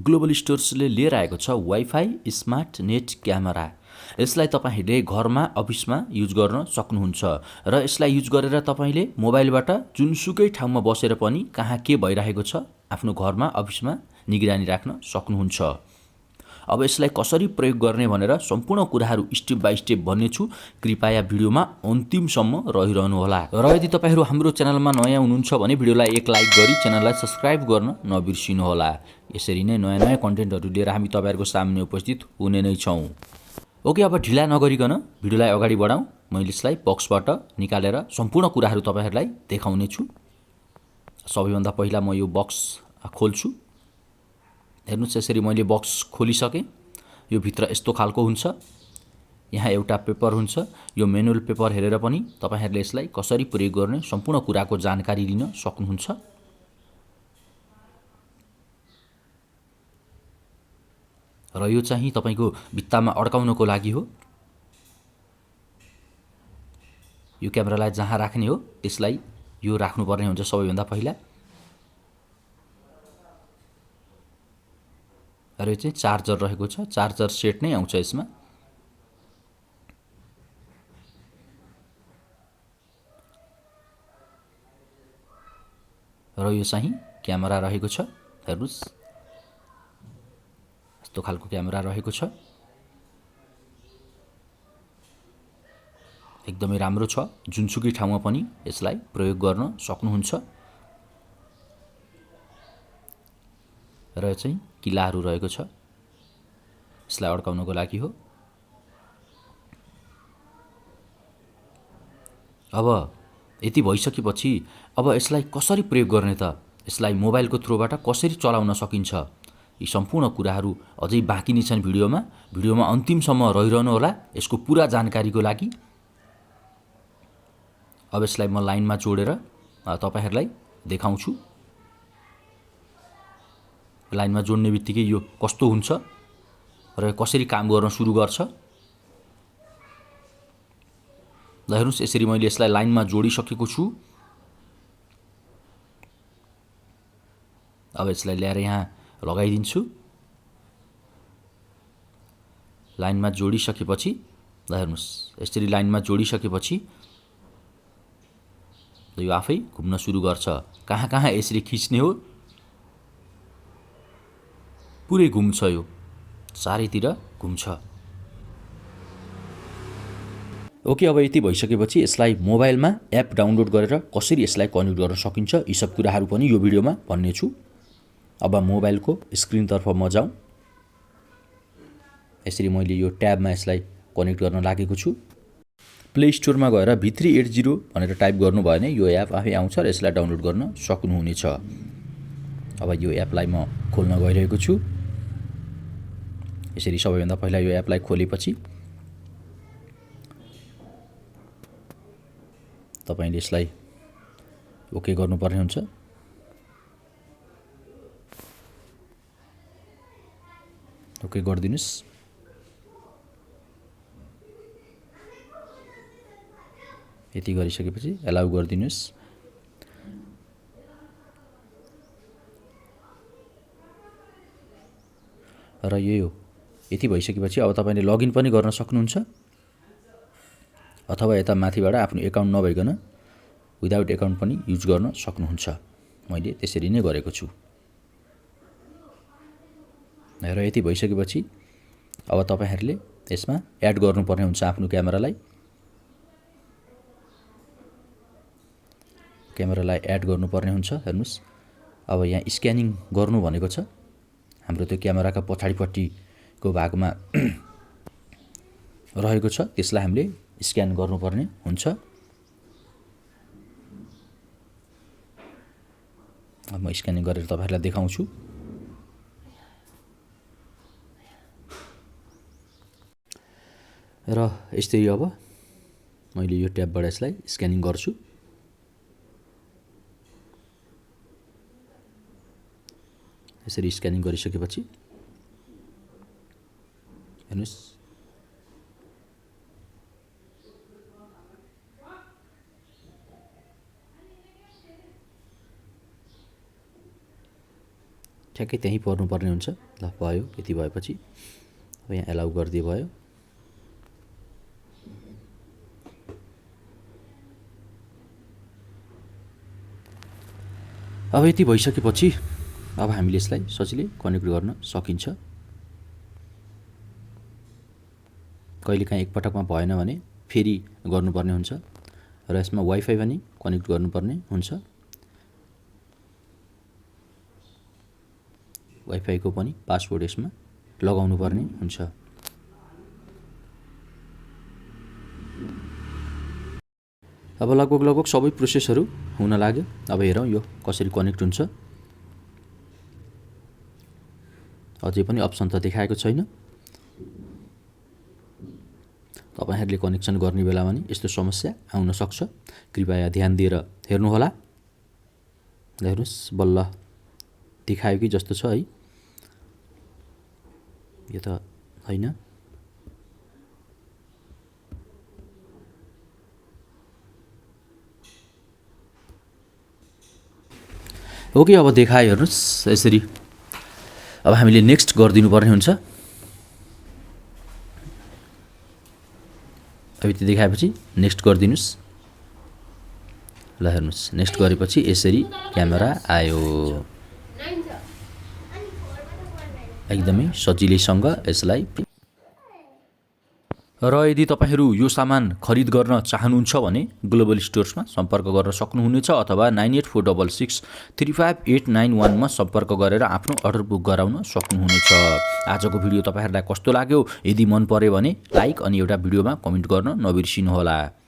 Global स्टोर्सले लिएर आएको छ वाइफाई स्मार्ट नेट क्यामेरा। यसलाई तपाईहरूले घरमा अफिसमा युज गर्न सक्नुहुन्छ र यसलाई युज गरेर तपाईले मोबाइलबाट जुनसुकै ठाउँमा बसेर पनि कहाँ के भइरहेको छ आफ्नो घरमा अफिसमा निगरानी राख्न सक्नुहुन्छ। अब यसलाई कसरी प्रयोग गर्ने भनेर सम्पूर्ण कुराहरू स्टेप बाइ स्टेप भन्नेछु। कृपया भिडियोमा अन्तिमसम्म रहिरहनु होला। र यदि तपाईहरू हाम्रो च्यानलमा नयाँ हुनुहुन्छ भने भिडियोलाई एक लाइक गरी च्यानललाई सब्स्क्राइब गर्न नबिर्सिनु होला। यसरी नै नयाँ नयाँ कन्टेन्टहरू लिएर हामी तपाईहरुको सामने उपस्थित हुने नै छौं। ओके, अब ढिला नगरिकन भिडियोलाई अगाडि बढाउँ। मैले यसलाई बक्सबाट निकालेर सम्पूर्ण कुराहरू तपाईहरुलाई देखाउने छु। सबैभन्दा पहिला म यो बक्स खोल्छु। हेर्नुस्, यसरी मैले बक्स खोलिसके। यो भित्र यस्तो खालको हुन्छ। यहाँ एउटा पेपर हुन्छ। यो म्यानुअल पेपर हेरेर पनि तपाईहरुले यसलाई कसरी प्रयोग गर्ने सम्पूर्ण कुराको जानकारी लिन सक्नुहुन्छ। र यो चाहिँ तपाईको भित्तामा अड्काउनको लागि हो। यो क्यामेरालाई जहाँ राख्ने हो त्यसलाई यो राख्नुपर्ने हुन्छ सबैभन्दा पहिला। र यो चाहिँ चार्जर रहेको छ। चार्जर सेट नै आउँछ यसमा। र यो चाहिँ क्यामेरा रहेको छ। हेर्नुस्, यस्तो खालको क्यामेरा रहेको छ। एकदमै राम्रो छ। जुनसुकै ठाउँमा पनि यसलाई प्रयोग गर्न सक्नुहुन्छ। र यो चाहिँ किलाहरू रहेको छ। यसलाई अड्काउनको लागि हो। अब यति भइसकेपछि अब यसलाई कसरी प्रयोग गर्ने त? यसलाई मोबाइलको थ्रुबाट कसरी चलाउन सकिन्छ? यी सम्पूर्ण कुराहरू अझै बाँकी नै छन् भिडियोमा। भिडियोमा अन्तिमसम्म रहिरहनु होला यसको पुरा जानकारीको लागि। अब यसलाई म लाइनमा जोडेर तपाईहरुलाई देखाउँछु। लाइनमा जोड्ने बित्तिकै यो कस्तो हुन्छ र कसरी काम गर्न सुरु गर्छ। ल हेर्नुस्, यसरी मैले यसलाई लाइनमा जोडिसकेको छु। अब यसलाई ल्याएर यहाँ लगाइदिन्छु। लाइनमा जोडिसकेपछि ल हेर्नुस्, यसरी लाइनमा जोडिसकेपछि यो आफै घुम्न सुरु गर्छ। कहाँ कहाँ यसरी खिच्ने हो पुरै घुम्छ। यो चारैतिर घुम्छ। ओके, अब यति भइसकेपछि यसलाई मोबाइलमा एप डाउनलोड गरेर कसरी यसलाई कनेक्ट गर्न सकिन्छ यी सब कुराहरू पनि यो भिडियोमा भन्ने छु। अब मोबाइलको स्क्रिनतर्फ म जाउँ। यसरी मैले यो ट्याबमा यसलाई कनेक्ट गर्न लागेको छु। प्ले स्टोरमा गएर v380 भनेर टाइप गर्नुभयो भने यो एप आफै आउँछ र यसलाई डाउनलोड गर्न सक्नुहुनेछ। अब यो एपलाई म खोल्न गइरहेको छु। यसरी सबैभन्दा पहिला यो एपलाई खोलेपछि तपाईले यसलाई ओके गर्नुपर्ने हुन्छ। ओके गरिदिनुस्। यति गरिसकेपछि एलाउ गरिदिनुस्। र यो यति भइसकेपछि अब तपाईले लगइन पनि गर्न सक्नुहुन्छ अथवा यता माथिबाट आफ्नो एकाउन्ट नभइकन विदाउट एकाउन्ट पनि युज गर्न सक्नुहुन्छ। मैले त्यसरी नै गरेको छु। र यति भइसकेपछि अब तपाईहरुले यसमा एड गर्नुपर्ने हुन्छ आफ्नो क्यामेरालाई। क्यामेरालाई एड गर्नुपर्ने हुन्छ। हेर्नुस्, अब यहाँ स्क्यानिङ गर्नु भनेको छ। हाम्रो त्यो क्यामेराका पछाडिपट्टिको भागमा रहेको छ। त्यसलाई हामीले स्क्यान गर्नुपर्ने हुन्छ। अब म स्क्यानिङ गरेर तपाईहरुलाई देखाउँछु। र यसरी अब मैले यो ट्याबबाट यसलाई स्क्यानिङ गर्छु। यसरी स्क्यानिङ गरिसकेपछि हेर्नुस्, ठ्याक्कै त्यहीँ पर्नुपर्ने हुन्छ। ल भयो, यति भएपछि अब यहाँ एलाउ गरिदिए भयो। अब यति भइसकेपछि अब हामीले यसलाई सजिलै कनेक्ट गर्न सकिन्छ। कहिलेकाहीँ एकपटकमा भएन भने फेरि गर्नुपर्ने हुन्छ र यसमा वाइफाई पनि कनेक्ट गर्नुपर्ने हुन्छ। वाइफाईको पनि पासवर्ड यसमा लगाउनु पर्ने हुन्छ। अब लगभग सबै प्रोसेसहरू हुन लाग्यो। अब हेरौँ यो कसरी कनेक्ट हुन्छ। अझै पनि अप्सन त देखाएको छैन। तपाईहरुले कनेक्सन गर्ने बेलामा नि यस्तो समस्या आउन सक्छ। कृपया ध्यान दिएर हेर्नुहोला। हेर्नुस् बल्ल देखायो कि जस्तो छ है। यो त हैन। ओके, अब देखायो हेर्नुस् यसरी। अब हामीले नेक्स्ट गरिदिनु पर्ने हुन्छ। अब यति देखाएपछि नेक्स्ट गरिदिनुस्। ल हेर्नुस्, नेक्स्ट गरेपछि यसरी क्यामेरा आयो। एकदमै सजिलैसँग यसलाई। र यदि तपाईहरु यो सामान खरिद गर्न चाहनुहुन्छ भने ग्लोबल स्टोर्समा सम्पर्क गर्न सक्नुहुनेछ अथवा 9846635891 मा सम्पर्क गरेर आफ्नो अर्डर बुक गराउन सक्नुहुनेछ। आजको भिडियो तपाईहरुलाई कस्तो लाग्यो? यदि मन पर्यो भने लाइक अनि एउटा भिडियोमा कमेन्ट गर्न नबिर्सिनुहोला।